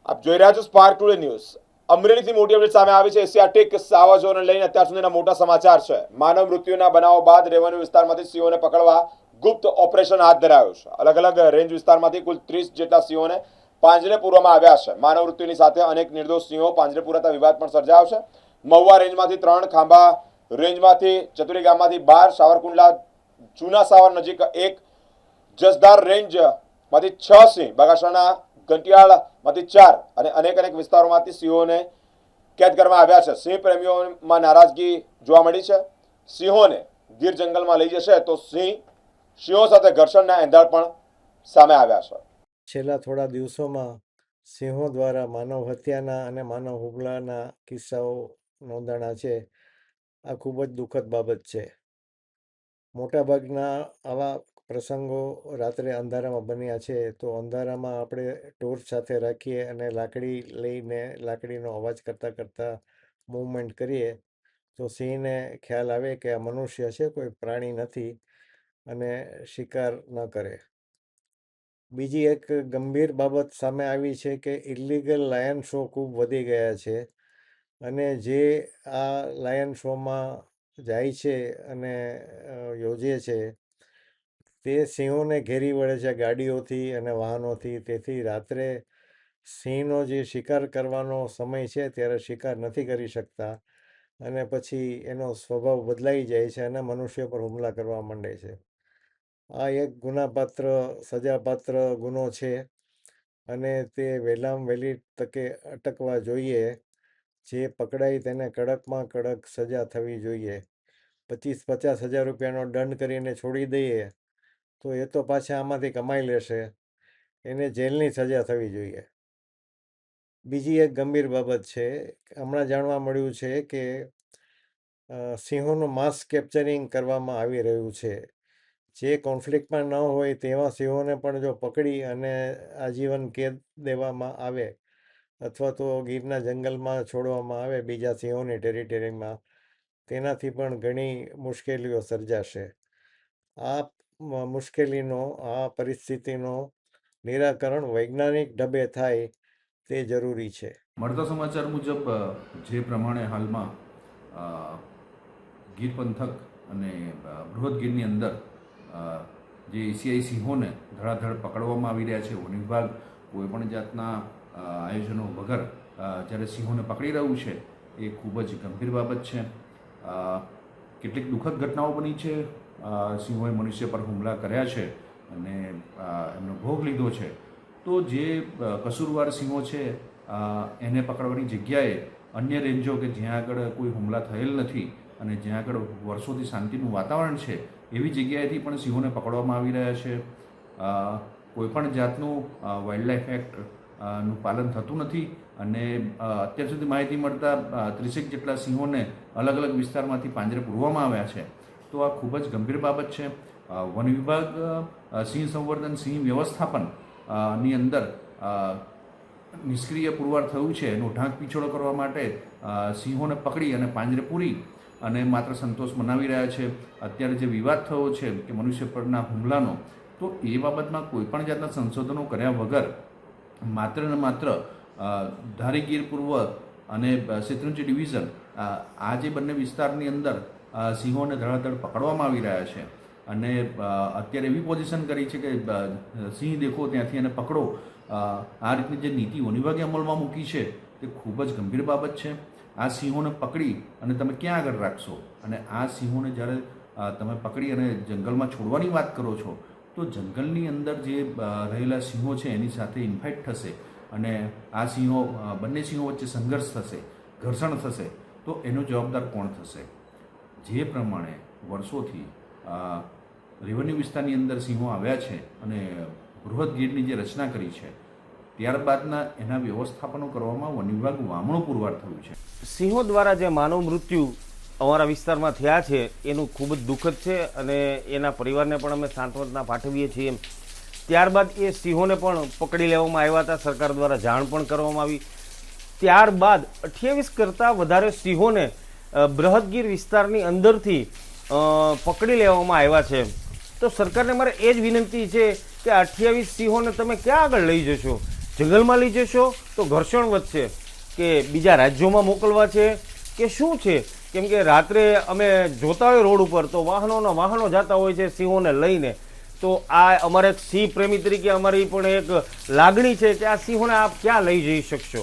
આપ જોઈ રહ્યા છો સ્પાર્ક ટુડે ન્યૂઝ। અમરેલીથી મોટી અપડેટ સામે આવી છે। એશિયાટિક સાવજોને લઈને અત્યાર સુધીના મોટા સમાચાર છે। માનવ મૃત્યુના બનાવો બાદ રેવન્યુ વિસ્તારમાંથી સિંહોને પકડવા ગુપ્ત ઓપરેશન હાથ ધરાયું છે। અલગ અલગ રેન્જ વિસ્તારમાંથી કુલ 30 જેટલા સિંહોને પાંજરે પૂરવામાં આવ્યા છે। માનવ મૃત્યુની સાથે અનેક નિર્દોષ સિંહો પાંજરે પૂરાતા વિવાદ પણ સર્જાયો છે। મહુવા રેન્જમાંથી 3, ખાંભા રેન્જમાંથી ચતુરી ગામમાંથી 12, સાવરકુંડલા જૂના સાવર નજીક 1, જસદાર રેન્જમાંથી 6 સિંહ, બગાસણા ઘંટિયાળમાંથી 4 અને અનેક વિસ્તારોમાંથી સિંહોને કેદ કરવામાં આવ્યા છે। સિંહ પ્રેમીઓમાં નારાજગી જોવા મળી છે। સિંહોને ગીર જંગલમાં લઈ જશે તો સિંહો સાથે ઘર્ષણના એંધાણ પણ સામે આવ્યા છે। છેલ્લા થોડા દિવસોમાં સિંહો દ્વારા માનવ હત્યાના અને માનવ હુમલાના કિસ્સાઓ નોંધાણા છે। આ ખૂબ જ દુઃખદ બાબત છે। મોટાભાગના આવા પ્રસંગો રાત્રે અંધારામાં બન્યા છે। તો અંધારામાં આપણે ટોર્ચ સાથે રાખીએ અને લાકડી લઈને લાકડીનો અવાજ કરતાં મૂવમેન્ટ કરીએ તો સિંહને ખ્યાલ આવે કે આ મનુષ્ય છે, કોઈ પ્રાણી નથી, અને શિકાર ન કરે। બીજી એક ગંભીર બાબત સામે આવી છે કે ઇલીગલ લાયન શો ખૂબ વધી ગયા છે, અને જે આ લાયન શોમાં જાય છે અને યોજે છે તે સિંહોને ઘેરી વળે છે ગાડીઓથી અને વાહનોથી। તેથી રાત્રે સિંહનો જે શિકાર કરવાનો સમય છે ત્યારે શિકાર નથી કરી શકતા અને પછી એનો સ્વભાવ બદલાઈ જાય છે અને મનુષ્ય પર હુમલા કરવા માંડે છે। આ એક ગુનાપાત્ર સજાપાત્ર ગુનો છે અને તે વહેલામાં વહેલી તકે અટકવા જોઈએ। જે પકડાય તેને કડકમાં કડક સજા થવી જોઈએ। 25-50 હજાર રૂપિયાનો દંડ કરીને છોડી દઈએ તો એ તો પાછા આમાંથી કમાઈ લેશે, એને જેલની સજા થવી જોઈએ। બીજી એક ગંભીર બાબત છે, હમણાં જાણવા મળ્યું છે કે સિંહોનું માસ કેપ્ચરિંગ કરવામાં આવી રહ્યું છે। જે કોન્ફ્લિક્ટમાં ન હોય તેવા સિંહોને પણ જો પકડી અને આજીવન કેદ દેવામાં આવે અથવા તો ગીરના જંગલમાં છોડવામાં આવે બીજા સિંહોની ટેરિટરીમાં, તેનાથી પણ ઘણી મુશ્કેલીઓ સર્જાશે। આ આ પરિસ્થિતિનો નિરાકરણ વૈજ્ઞાનિક ઢબે થાય તે જરૂરી છે। મળતા સમાચાર મુજબ જે પ્રમાણે હાલમાં ગીર પંથક અને બૃહદ ગીરની અંદર જે એશિયાઈ સિંહોને ધડાધડ પકડવામાં આવી રહ્યા છે, વન વિભાગ કોઈપણ જાતના આયોજનો વગર જ્યારે સિંહોને પકડી રહ્યું છે એ ખૂબ જ ગંભીર બાબત છે। કેટલીક દુઃખદ ઘટનાઓ બની છે। સિંહોએ મનુષ્ય પર હુમલા કર્યા છે અને એમનો ભોગ લીધો છે। તો જે કસૂરવાર સિંહો છે એને પકડવાની જગ્યાએ અન્ય રેન્જો કે જ્યાં આગળ કોઈ હુમલા થયેલ નથી અને જ્યાં આગળ વર્ષોથી શાંતિનું વાતાવરણ છે એવી જગ્યાએથી પણ સિંહોને પકડવામાં આવી રહ્યા છે। કોઈપણ જાતનું વાઇલ્ડલાઇફ એક્ટનું પાલન થતું નથી અને અત્યાર સુધી માહિતી મળતા 30 જેટલા સિંહોને અલગ અલગ વિસ્તારમાંથી પાંજરે પૂરવામાં આવ્યા છે। તો આ ખૂબ જ ગંભીર બાબત છે। વન વિભાગ સિંહ સંવર્ધન, સિંહ વ્યવસ્થાપન ની અંદર નિષ્ક્રિય પુરવાર થયું છે। એનો ઢાંક પીછોડો કરવા માટે સિંહોને પકડી અને પાંજરે પૂરી અને માત્ર સંતોષ મનાવી રહ્યા છે। અત્યારે જે વિવાદ થયો છે કે મનુષ્ય પરના હુમલાનો, તો એ બાબતમાં કોઈપણ જાતના સંશોધનો કર્યા વગર માત્ર ને માત્ર ધારી ગીર પૂર્વ અને શેત્રુંજી ડિવિઝન આ જે બંને વિસ્તારની અંદર સિંહોને ધડાધડ પકડવામાં આવી રહ્યા છે અને અત્યારે એવી પોઝિશન કરી છે કે સિંહ દેખો ત્યાંથી એને પકડો। આ રીતની જે નીતિ વન વિભાગે અમલમાં મૂકી છે તે ખૂબ જ ગંભીર બાબત છે। આ સિંહોને પકડી અને તમે ક્યાં આગળ રાખશો? અને આ સિંહોને જ્યારે તમે પકડી અને જંગલમાં છોડવાની વાત કરો છો તો જંગલની અંદર જે રહેલા સિંહો છે એની સાથે ઇન્ફાઇટ થશે અને આ બંને સિંહો વચ્ચે સંઘર્ષ થશે, ઘર્ષણ થશે, તો એનો જવાબદાર કોણ થશે? જે પ્રમાણે વર્ષોથી રેવન્યુ વિસ્તારની અંદર સિંહો આવ્યા છે અને બૃહદ ગીરની જે રચના કરી છે ત્યારબાદના એના વ્યવસ્થાપનો કરવામાં વન વિભાગ વામણું પુરવાર થયું છે। સિંહો દ્વારા જે માનવ મૃત્યુ અમારા વિસ્તારમાં થયા છે એનું ખૂબ જ દુઃખદ છે અને એના પરિવારને પણ અમે સાંત્વના પાઠવીએ છીએ। ત્યારબાદ એ સિંહોને પણ પકડી લેવામાં આવ્યા હતા, સરકાર દ્વારા જાણ પણ કરવામાં આવી। ત્યારબાદ 28 કરતાં વધારે સિંહોને બૃહદગીર વિસ્તારની અંદરથી પકડી લેવામાં આવ્યા છે। તો સરકારને મારે એ જ વિનંતી છે કે 28 સિંહોને તમે ક્યાં આગળ લઈ જશો? જંગલમાં લઈ જશો તો ઘર્ષણ વધશે કે બીજા રાજ્યોમાં મોકલવા છે કે શું છે? કેમ કે રાત્રે અમે જોતા હોય રોડ ઉપર તો વાહનો જતા હોય છે સિંહોને લઈને. તો આ અમારા એક સિંહ પ્રેમી તરીકે અમારી પણ એક લાગણી છે કે આ સિંહોને આપ ક્યાં લઈ જઈ શકશો?